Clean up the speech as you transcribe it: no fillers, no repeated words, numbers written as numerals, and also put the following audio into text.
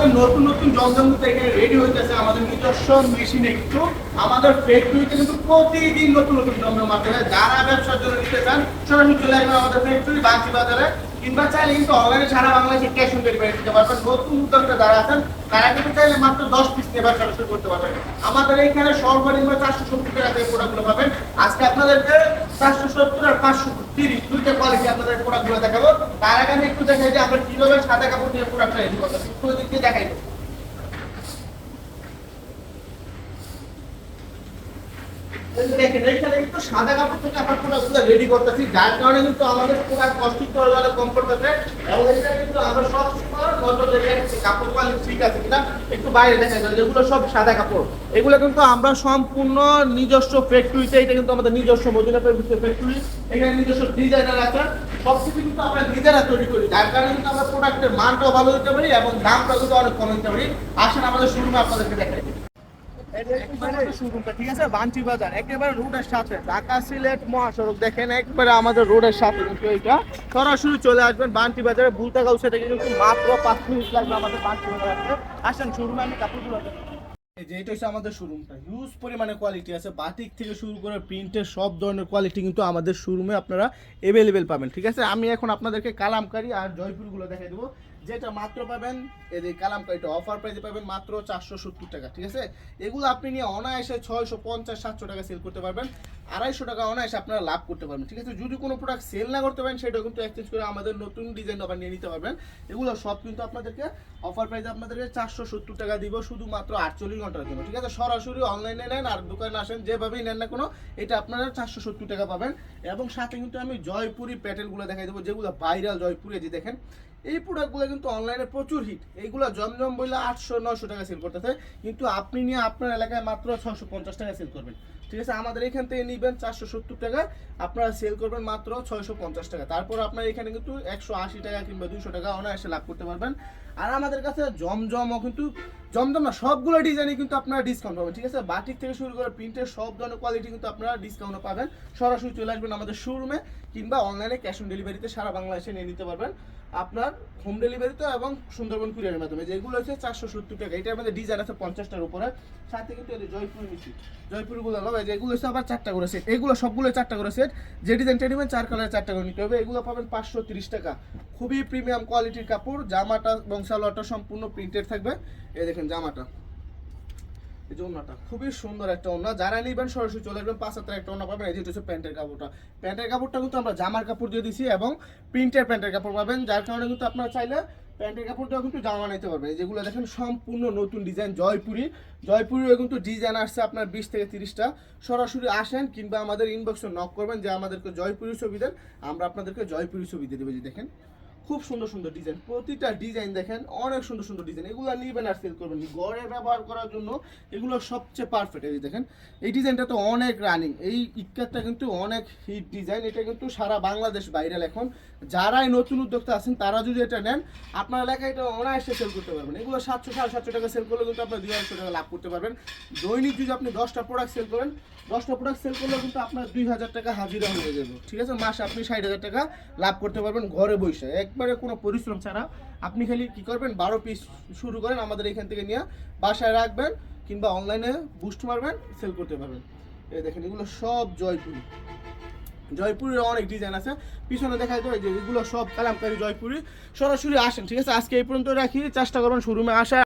আমাদের নতুন নতুন জমজম থেকে রেডি হইতেছে আমাদের নিজস্ব মেশিনে, কিন্তু আমাদের ফ্যাক্টরিতে কিন্তু প্রতিদিন নতুন নতুন জমজম আসে। যারা ব্যবসার জন্য নিতে চান সরাসরি চলে আসবেন আমাদের ফ্যাক্টরি বাগচি বাজারে, কিংবা চাইলে কিন্তু অনলাইনে সারা বাংলাদেশে ক্যাশ অন ডেলিভারি দিতে পারবেন। নতুন উদ্যোক্তা যারা আছেন তারা কিন্তু চাইলে মাত্র 10 পিস নিয়ে ব্যবসা শুরু করতে পারবেন। আমাদের এইখানে সর্বনিম্ন 470 টাকা থেকে প্রোডাক্টগুলো পাবেন। আজকে আপনাদেরকে 470 আর 530 দুইটা কোয়ালিটি আপনাদের প্রোডাক্টগুলো দেখাবো। তার আগে আমি একটু দেখাই যে আমরা কিভাবে সাদা কাপড় দিয়ে প্রোডাক্টটা রেডি করতেছি, একটু দিক দিয়ে দেখাই দেবো। দেখেন এখানে কিন্তু সাদা কাপড় থেকে আমরা প্রোডাক্টগুলো রেডি করতেছি, যার কারণে কিন্তু আমাদের প্রোডাক্ট কস্টিং করা কম করতেছে। এবং এটা কিন্তু আমরা সব সময় নজর রেখে কাপড় কোয়ালিটি ঠিক আছে কিনা একটু বাইরে দেখা যায়। যেগুলো সব সাদা কাপড়, এগুলো কিন্তু আমরা সম্পূর্ণ নিজস্ব ফ্যাক্টরিতে, এটা কিন্তু আমাদের নিজস্ব মদিনা ফ্যাক্টরি, এখানে নিজস্ব ডিজাইনার আছে, সবকিছু কিন্তু আমরা নিজেরা তৈরি করি। যার কারণে কিন্তু আমরা প্রোডাক্টের মানটাও ভালো দিতে পারি এবং দামটাও কিন্তু অনেক কম দিতে পারি। আসেন আমাদের শোরুমে আপনাদেরকে দেখাই। ঠিক আছে, বাঞ্চি বাজার একেবারে রোডের সাথে, ঢাকা সিলেট মহাসড়ক দেখেন একবারে আমাদের রোডের সাথে কিন্তু এটা। সরাসরি চলে আসবেন বাঞ্চি বাজারে, বুলতাগাঁও থেকে কিন্তু মাত্র 5 মিনিট লাগবে আমাদের বাঞ্চি বাজার আসতে। আসেন শোরুমে আমি কাপড়গুলো এই যে এটা হচ্ছে আমাদের শোরুমটা, হিউজ পরিমাণে কোয়ালিটি আছে, বাটিক থেকে শুরু করে প্রিন্টের সব ধরনের কোয়ালিটি কিন্তু আমাদের শোরুমে আপনারা অ্যাভেলেবেল পাবেন। ঠিক আছে, আমি এখন আপনাদেরকে কালামকারী আর জয়পুরগুলো দেখাই দেবো, যেটা মাত্র পাবেন এই যে কালামকারীটা অফার প্রাইসে পাবেন মাত্র 470 টাকা। ঠিক আছে, এগুলো আপনি নিয়ে অনায়াসে 650-700 টাকা সেল করতে পারবেন, 250 টাকা অনায়াসে আপনারা লাভ করতে পারবেন। ঠিক আছে, যদি কোনো প্রোডাক্ট সেল না করতে পারেন সেটা কিন্তু এক্সচেঞ্জ করে আমাদের নতুন ডিজাইন আবার নিয়ে নিতে পারবেন। এগুলো সব কিন্তু আপনাদেরকে অফার প্রাইসে আপনাদেরকে 470 টাকা দিব শুধুমাত্র 48 ঘন্টার জন্য। ঠিক আছে, সরাসরি অনলাইনে নেন আর দোকানে আসেন, যেভাবেই নেন না কোনো, এটা আপনারা 470 টাকা পাবেন। এবং সাথে কিন্তু আমি জয়পুরি প্যাটেলগুলো দেখাই দেবো, যেগুলো ভাইরাল জয়পুরে, যে দেখেন এই প্রোডাক্টগুলো কিন্তু অনলাইনে প্রচুর হিট। এইগুলো জমজম বললে 800-900 টাকা সেল করতেছে, কিন্তু আপনি নিয়ে আপনার এলাকায় মাত্র 650 টাকা সেল করবেন। ঠিক আছে, আমাদের এখান থেকে নিবেন 470 টাকা, আপনারা সেল করবেন মাত্র 650 টাকা। তারপর আপনার এখানে কিন্তু 180 টাকা কিংবা 200 টাকা অনায়াসে লাভ করতে পারবেন। আর আমাদের কাছে জমজমও কিন্তু, জমজম না সবগুলো ডিজাইনই কিন্তু আপনারা ডিসকাউন্ট পাবেন। ঠিক আছে, বাটিক থেকে শুরু করে প্রিন্টের সব ধরনের কোয়ালিটি কিন্তু আপনারা ডিসকাউন্টও পাবেন। সরাসরি চলে আসবেন আমাদের শোরুমে, কিংবা অনলাইনে ক্যাশ অন ডেলিভারিতে সারা বাংলাদেশে নিয়ে নিতে পারবেন আপনার হোম ডেলিভারিতে এবং সুন্দরবন কুরিয়ারের মাধ্যমে। যেগুলো হচ্ছে 470 টাকা, এটার মধ্যে ডিজাইন আছে 50টার উপরে। সাথে কিন্তু জয়পুর মিষ্টি, জয়পুরগুলো হবে যেগুলো হচ্ছে আবার 4টা করে সেট, এগুলো সবগুলো 4টা করে সেট, যে ডিজাইনটা নেবেন 4 কালারের 4টা করে নিতে হবে। এগুলো পাবেন 530 টাকা, খুবই প্রিমিয়াম কোয়ালিটির কাপড়। জামাটা এবং সালোয়ারটা সম্পূর্ণ প্রিন্টেড থাকবে। এই দেখেন জামাটা, এই যে ওন্নাটা খুবই সুন্দর একটা ওন্না, যারা নিবেন সরাসরি চলে আসবেন 5 হাজার একটা ওন্না পাবেন। এই যে হচ্ছে প্যান্টের কাপড়টা, প্যান্টের কাপড়টা কিন্তু আমরা জামার কাপড় দিয়ে দিছি এবং প্রিন্টের প্যান্টের কাপড় পাবেন, যার কারণে কিন্তু আপনারা চাইলে প্যান্টের কাপড়টাও কিন্তু জামা নিতে পারবেন। যেগুলো দেখেন সম্পূর্ণ নতুন ডিজাইন জয়পুরিও কিন্তু ডিজাইন আসছে আপনার 20 থেকে 30টা। সরাসরি আসেন কিংবা আমাদের ইনবক্সে নক করবেন যে আমাদেরকে জয়পুরি ছবি দেন, আমরা আপনাদেরকে জয়পুরি ছবি দিয়ে দেবো। যে দেখেন খুব সুন্দর সুন্দর ডিজাইন, প্রতিটা ডিজাইন দেখেন অনেক সুন্দর সুন্দর ডিজাইন, এগুলো নিবেন আর সেল করবেন, ঘরে ব্যবহার করার জন্য এগুলো সবচেয়ে পারফেক্ট। এই দেখেন এই ডিজাইনটা তো অনেক রানিং, এই ইক্কারটা কিন্তু অনেক হিট ডিজাইন, এটা কিন্তু সারা বাংলাদেশ ভাইরাল এখন। যারাই নতুন উদ্যোক্তা আছেন তারা যদি এটা নেন আপনার এলাকায় এটা অনায়াসে সেল করতে পারবেন। এগুলো 700-750 টাকা সেল করলে কিন্তু আপনার 200 টাকা লাভ করতে পারবেন। দৈনিক যদি আপনি 10টা প্রোডাক্ট সেল করেন, 10টা প্রোডাক্ট সেল করলে কিন্তু আপনার 2000 টাকা হাজিরা হয়ে যাবে। ঠিক আছে, মাসে আপনি 60,000 টাকা লাভ করতে পারবেন ঘরে বসে, একবারে কোনো পরিশ্রম ছাড়া। আপনি খালি কি করবেন, 12 পিস শুরু করেন, আমাদের এখান থেকে নিয়ে বাসায় রাখবেন কিংবা অনলাইনে বুস্ট মারবেন, সেল করতে পারবেন। এই দেখেন এগুলো সব জয়পুরের অনেক ডিজাইন আছে, পিছনে দেখাই তো এই যে এগুলো সব কালামকারী জয়পুরি। সরাসরি আসেন। ঠিক আছে, আজকে এই পর্যন্ত রাখি, চেষ্টা করবেন শোরুমে আসা।